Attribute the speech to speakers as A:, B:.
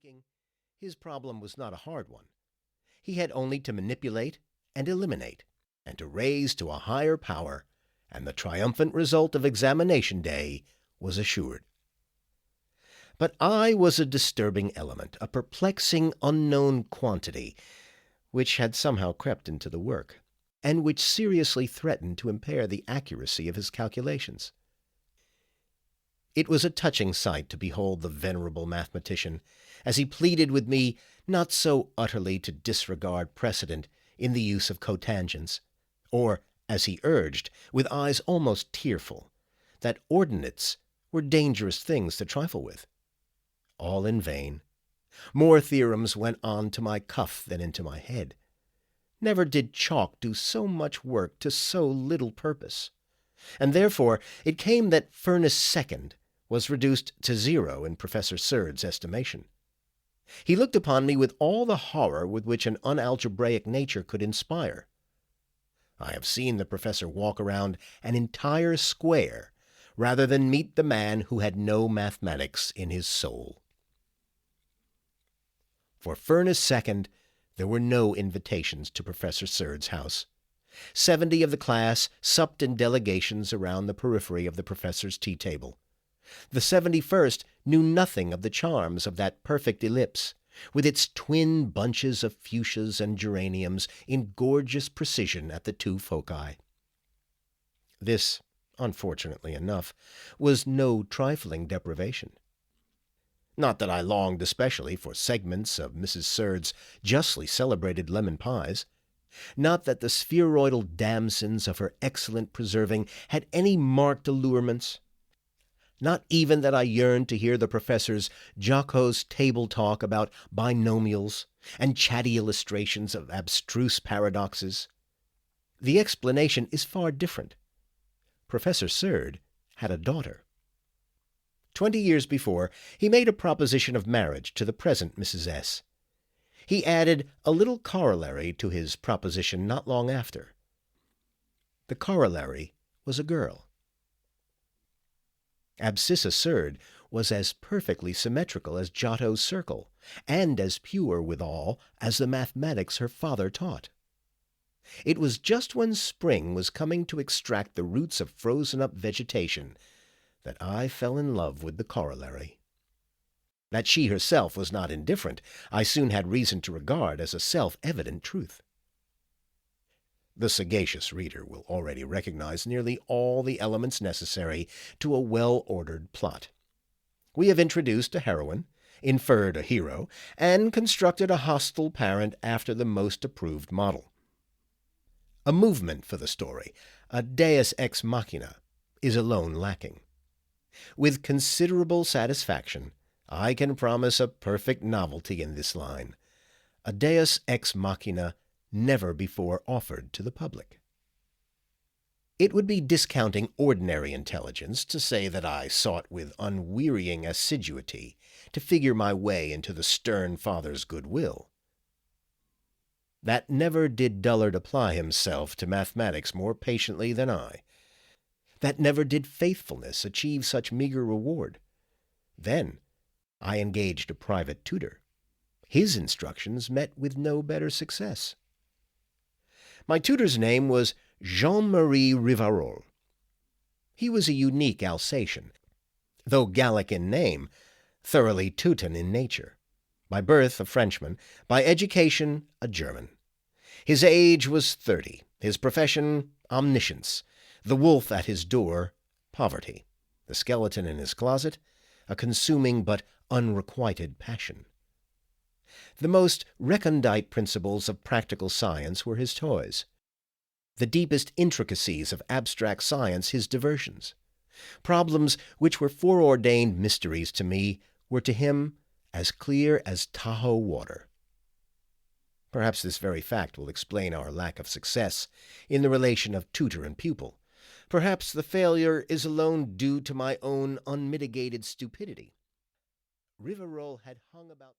A: speaking, his problem was not a hard one. He had only to manipulate and eliminate, and to raise to a higher power, and the triumphant result of examination day was assured. But I was a disturbing element, a perplexing unknown quantity, which had somehow crept into the work, and which seriously threatened to impair the accuracy of his calculations. It was a touching sight to behold the venerable mathematician, as he pleaded with me not so utterly to disregard precedent in the use of cotangents, or, as he urged, with eyes almost tearful, that ordinates were dangerous things to trifle with. All in vain. More theorems went on to my cuff than into my head. Never did chalk do so much work to so little purpose. And therefore it came that furnace second was reduced to 0 in Professor Surd's estimation. He looked upon me with all the horror with which an unalgebraic nature could inspire. I have seen the professor walk around an entire square rather than meet the man who had no mathematics in his soul. For furnace second, there were no invitations to Professor Surd's house. 70 of the class supped in delegations around the periphery of the professor's tea table. The 71st knew nothing of the charms of that perfect ellipse, with its twin bunches of fuchsias and geraniums in gorgeous precision at the two foci. This, unfortunately enough, was no trifling deprivation. Not that I longed especially for segments of Mrs. Surd's justly celebrated lemon pies. Not that the spheroidal damsons of her excellent preserving had any marked allurements. Not even that I yearned to hear the professor's jocose table talk about binomials and chatty illustrations of abstruse paradoxes. The explanation is far different. Professor Surd had a daughter. 20 years before, he made a proposition of marriage to the present Mrs. S. He added a little corollary to his proposition not long after. The corollary was a girl. Abscissa Surd was as perfectly symmetrical as Giotto's circle, and as pure withal as the mathematics her father taught. It was just when spring was coming to extract the roots of frozen-up vegetation that I fell in love with the corollary. That she herself was not indifferent, I soon had reason to regard as a self-evident truth. The sagacious reader will already recognize nearly all the elements necessary to a well-ordered plot. We have introduced a heroine, inferred a hero, and constructed a hostile parent after the most approved model. A movement for the story, a deus ex machina, is alone lacking. With considerable satisfaction, I can promise a perfect novelty in this line, a deus ex machina never before offered to the public. It would be discounting ordinary intelligence to say that I sought with unwearying assiduity to figure my way into the stern father's goodwill. That never did dullard apply himself to mathematics more patiently than I. That never did faithfulness achieve such meager reward. Then I engaged a private tutor. His instructions met with no better success. My tutor's name was Jean-Marie Rivarol. He was a unique Alsatian, though Gallic in name, thoroughly Teuton in nature. By birth a Frenchman, by education a German. His age was 30, his profession omniscience, the wolf at his door poverty, the skeleton in his closet a consuming but unrequited passion. The most recondite principles of practical science were his toys. The deepest intricacies of abstract science his diversions. Problems which were foreordained mysteries to me were to him as clear as Tahoe water. Perhaps this very fact will explain our lack of success in the relation of tutor and pupil. Perhaps the failure is alone due to my own unmitigated stupidity. Rivarol had hung about